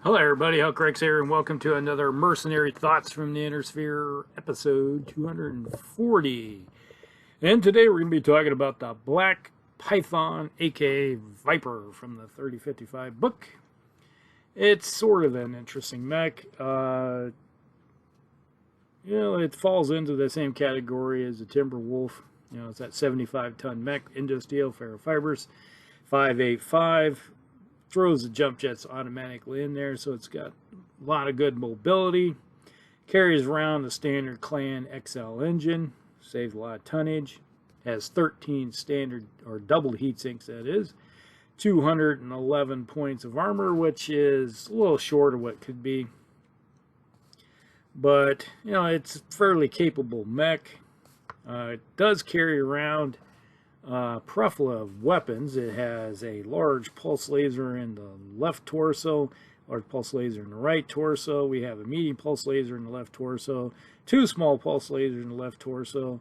Hello everybody, Huckrex here, and welcome to another Mercenary Thoughts from the Inner Sphere, episode 240. And today we're going to be talking about the Black Python, aka Viper, from the 3055 book. It's sort of an interesting mech. It falls into the same category as the Timberwolf. It's that 75-ton mech, Indosteel, ferrofibers, 585. Throws the jump jets automatically in there, so it's got a lot of good mobility. Carries around the standard Clan XL engine, saves a lot of tonnage. Has 13 standard or double heat sinks, that is. 211 points of armor, which is a little short of what could be. But, it's a fairly capable mech. It does carry around plethora of weapons. It has a large pulse laser in the left torso, large pulse laser in the right torso. We have a medium pulse laser in the left torso, two small pulse lasers in the left torso,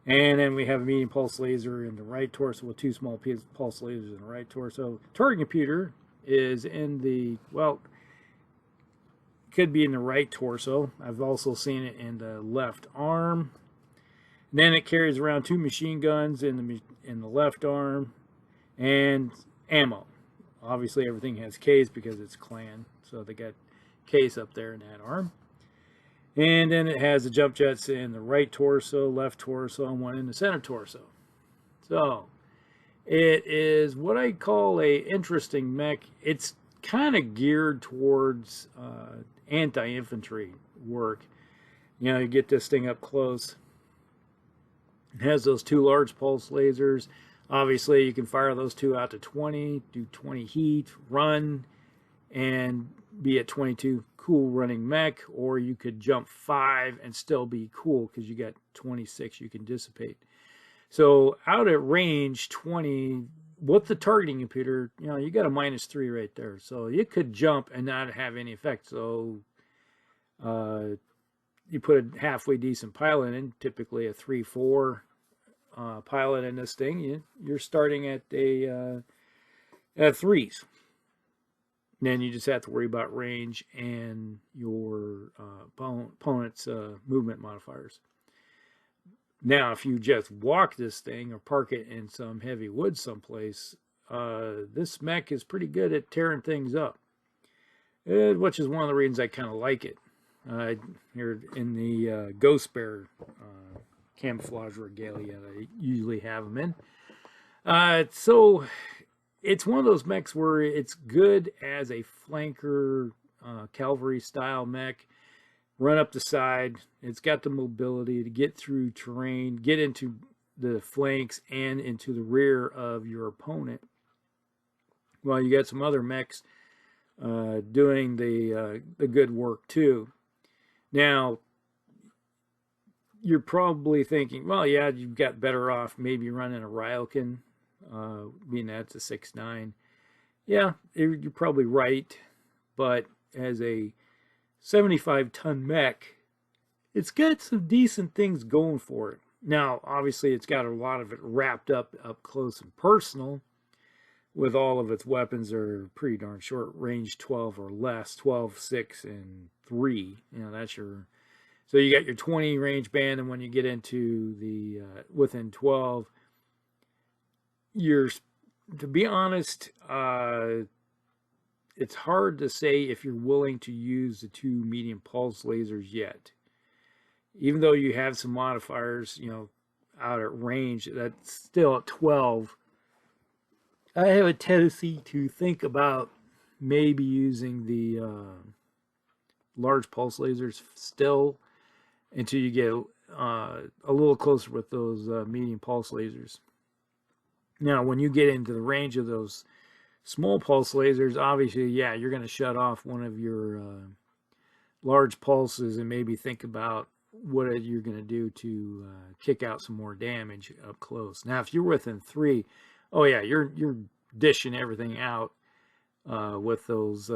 and then we have a medium pulse laser in the right torso with two small pulse lasers in the right torso. Target computer is in the, well, could be in the right torso. I've also seen it in the left arm. And then it carries around two machine guns in the left arm and ammo. Obviously everything has case because it's clan, so they got case up there in that arm. And then it has the jump jets in the right torso, left torso, and one in the center torso. So it is what I call a interesting mech. It's kind of geared towards anti-infantry work. You get this thing up close. It has those two large pulse lasers. Obviously, you can fire those two out to 20, do 20 heat, run, and be at 22 cool running mech, or you could jump 5 and still be cool because you got 26 you can dissipate. So out at range 20, with the targeting computer, you got a -3 right there. So you could jump and not have any effect. So you put a halfway decent pilot in, typically a 3-4 pilot in this thing, you're starting at a at 3s. Then you just have to worry about range and your opponent's movement modifiers. Now, if you just walk this thing or park it in some heavy woods someplace, this mech is pretty good at tearing things up, which is one of the reasons I kind of like it. Here in the Ghost Bear camouflage regalia that I usually have them in. So it's one of those mechs where it's good as a flanker cavalry style mech. Run up the side. It's got the mobility to get through terrain, get into the flanks and into the rear of your opponent. Well, you got some other mechs doing the good work too. Now, you're probably thinking, well, yeah, you've got better off maybe running a Ryokan, being that's a 6.9. Yeah, you're probably right, but as a 75-ton mech, it's got some decent things going for it. Now, obviously, it's got a lot of it wrapped up close and personal, with all of its weapons are pretty darn short, range 12 or less, 12, 6, and 3. That's your... So you got your 20 range band, and when you get into the within 12, to be honest, it's hard to say if you're willing to use the two medium pulse lasers yet. Even though you have some modifiers, out at range, that's still at 12. I have a tendency to think about maybe using the large pulse lasers still until you get a little closer with those medium pulse lasers. Now, when you get into the range of those small pulse lasers, obviously, yeah, you're going to shut off one of your large pulses and maybe think about what you're going to do to kick out some more damage up close. Now, if you're within 3, oh yeah, you're dishing everything out with those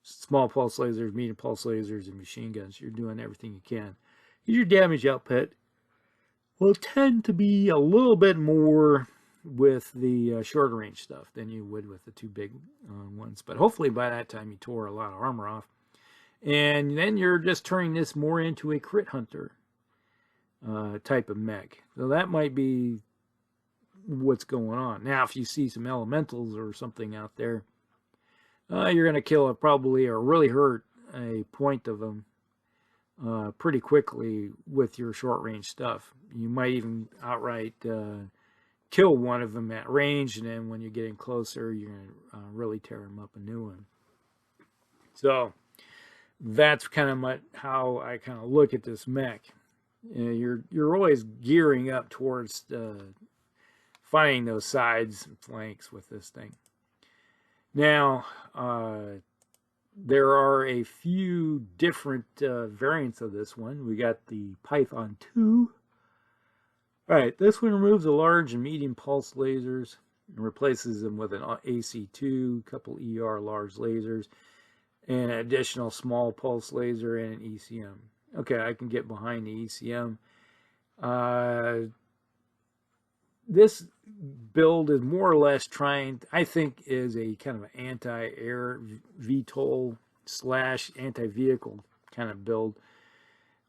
small pulse lasers, medium pulse lasers, and machine guns. You're doing everything you can. Your damage output will tend to be a little bit more with the shorter range stuff than you would with the two big ones. But hopefully by that time you tore a lot of armor off. And then you're just turning this more into a crit hunter type of mech. So that might be what's going on. Now, if you see some elementals or something out there, you're going to kill it probably, or really hurt a point of them pretty quickly with your short range stuff. You might even outright kill one of them at range, and then when you're getting closer, you're going to really tear them up a new one. So that's kind of how I kind of look at this mech. You're always gearing up towards finding those sides and flanks with this thing. Now, there are a few different variants of this one. We got the Python 2. All right, this one removes the large and medium pulse lasers and replaces them with an AC2, a couple ER large lasers, and an additional small pulse laser and an ECM. Okay, I can get behind the ECM. This build is more or less trying, I think, is a kind of an anti-air VTOL / anti-vehicle kind of build,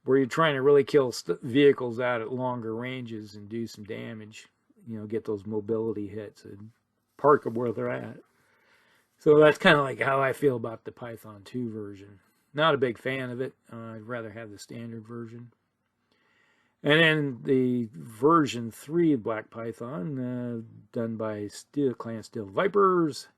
where you're trying to really kill vehicles out at longer ranges and do some damage, you know, get those mobility hits and park them where they're at. So that's kind of like how I feel about the Python 2 version. Not a big fan of it. I'd rather have the standard version. And then the version 3 of Black Python, done by Clan Steel Vipers,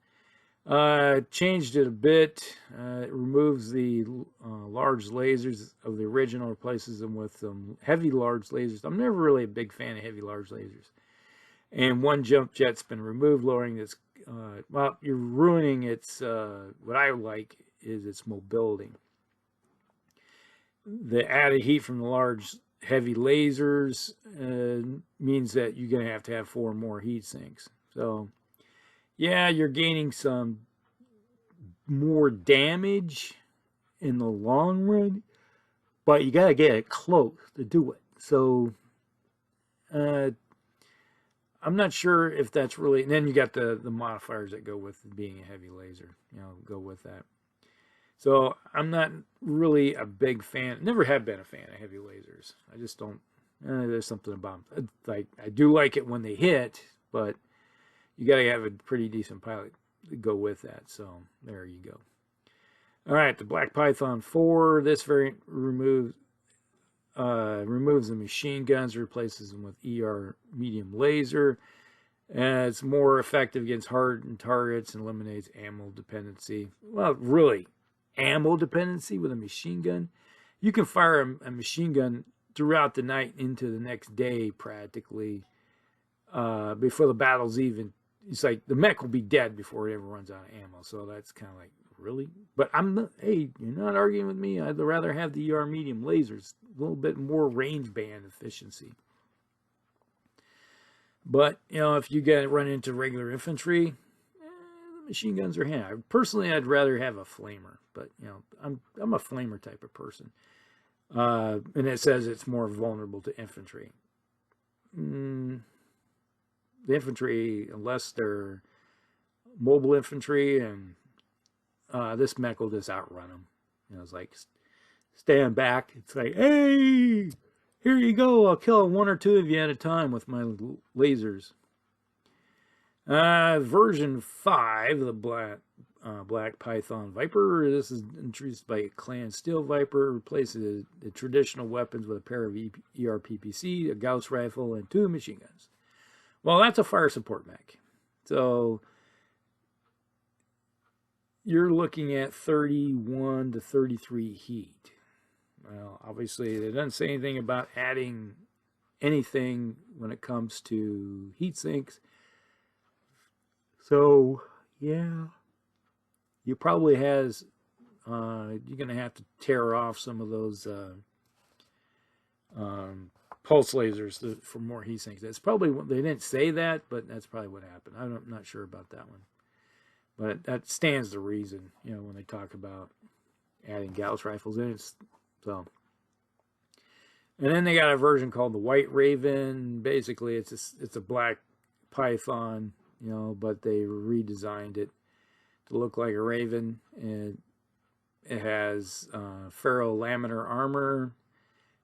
changed it a bit. It removes the large lasers of the original, replaces them with some heavy large lasers. I'm never really a big fan of heavy large lasers. And one jump jet's been removed, lowering its, well, you're ruining its, what I like is its mobility. The added heat from the large heavy lasers means that you're going to have 4 more heat sinks. So, yeah, you're gaining some more damage in the long run, but you got to get it close to do it. So, I'm not sure if that's really... And then you got the modifiers that go with being a heavy laser, you know, go with that. So I'm not really a big fan, never have been a fan of heavy lasers. I just don't, there's something about them. Like, I do like it when they hit, but you got to have a pretty decent pilot to go with that. So there you go. All right, the Black Python 4, this variant removes the machine guns, replaces them with ER medium laser. It's more effective against hardened targets and eliminates ammo dependency. Well, really, ammo dependency with a machine gun? You can fire a machine gun throughout the night into the next day practically before the battle's even... It's like the mech will be dead before it ever runs out of ammo. So that's kind of like, really? But I'm not... Hey, you're not arguing with me. I'd rather have the ER medium lasers. A little bit more range band efficiency. But, you know, if you run into regular infantry... machine guns are handy. Personally, I'd rather have a flamer, but you know, I'm a flamer type of person. And it says it's more vulnerable to infantry. The infantry, unless they're mobile infantry, and this mech will just outrun them. You know, it's like stand back. It's like, hey, here you go. I'll kill 1 or 2 of you at a time with my lasers. Version 5, the Black Python Viper. This is introduced by Clan Steel Viper. Replaces the traditional weapons with a pair of ERPPC, a Gauss rifle, and 2 machine guns. Well, that's a fire support mech. So you're looking at 31 to 33 heat. Well, obviously, it doesn't say anything about adding anything when it comes to heat sinks. So, yeah, you probably you're going to have to tear off some of those pulse lasers for more heat sinks. That's probably what, they didn't say that, but that's probably what happened. I'm not sure about that one. But that stands to reason, you know, when they talk about adding Gauss rifles in it. So, and then they got a version called the White Raven. Basically, it's a Black python, you know, but they redesigned it to look like a raven. And it has ferrolaminar armor,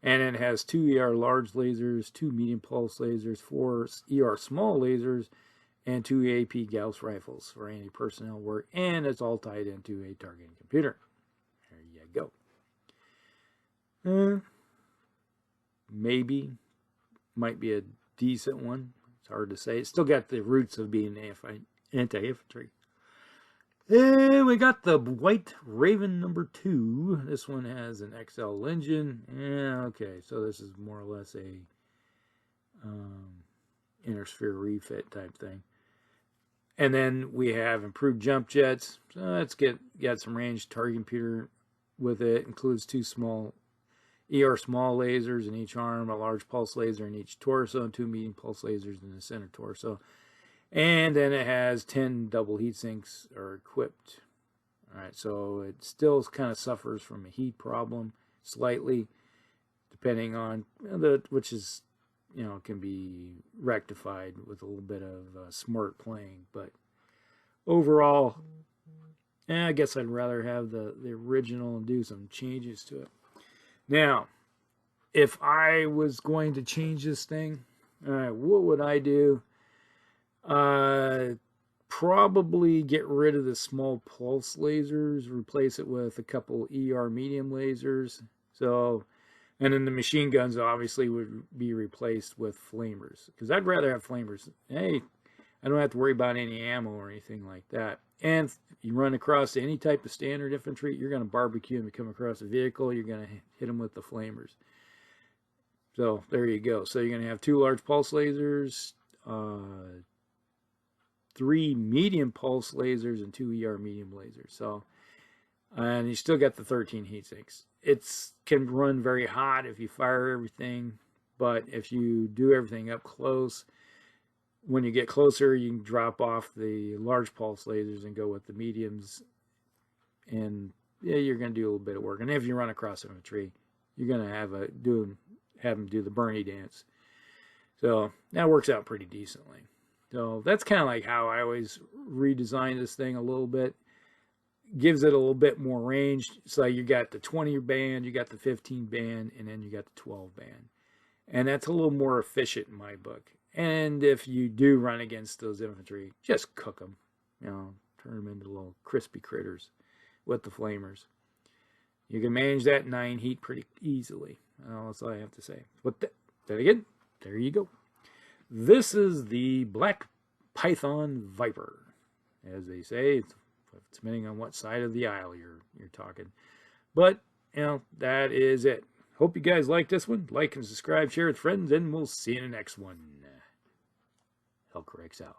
and it has 2 ER large lasers, 2 medium pulse lasers, 4 ER small lasers, and 2 AP Gauss rifles for anti-personnel work, and it's all tied into a targeting computer. There you go. Maybe, might be a decent one. It's hard to say. It's still got the roots of being anti-infantry. And we got the White Raven number 2. This one has an XL engine. Yeah, okay, so this is more or less a inner sphere refit type thing. And then we have improved jump jets. So let's got some ranged target computer with it. Includes 2 small ER small lasers in each arm, a large pulse laser in each torso, and 2 medium pulse lasers in the center torso. And then it has 10 double heat sinks are equipped. All right, so it still kind of suffers from a heat problem slightly, depending on which is, you know, can be rectified with a little bit of smart playing. But overall, I guess I'd rather have the original and do some changes to it. Now, if I was going to change this thing, all right, what would I do? Probably get rid of the small pulse lasers, replace it with a couple ER medium lasers. So, and then the machine guns obviously would be replaced with flamers, because I'd rather have flamers. Hey, I don't have to worry about any ammo or anything like that. And if you run across any type of standard infantry, you're going to barbecue them. You come across a vehicle, you're going to hit them with the flamers. So there you go. So you're going to have 2 large pulse lasers, 3 medium pulse lasers, and 2 ER medium lasers. So, and you still got the 13 heat sinks. It can run very hot if you fire everything, but if you do everything up close, when you get closer, you can drop off the large pulse lasers and go with the mediums, and yeah, you're going to do a little bit of work. And if you run across infantry, you're going to have them do the Bernie dance. So that works out pretty decently. So that's kind of like how I always redesign this thing a little bit. Gives it a little bit more range. So you got the 20 band, you got the 15 band, and then you got the 12 band. And that's a little more efficient in my book. And if you do run against those infantry, just cook them. You know, turn them into little crispy critters with the flamers. You can manage that 9 heat pretty easily. That's all I have to say. But then again, there you go. This is the Black Python Viper. As they say, it's depending on what side of the aisle you're talking. But, you know, that is it. Hope you guys like this one. Like and subscribe, share with friends, and we'll see you in the next one. Hellcorrects out.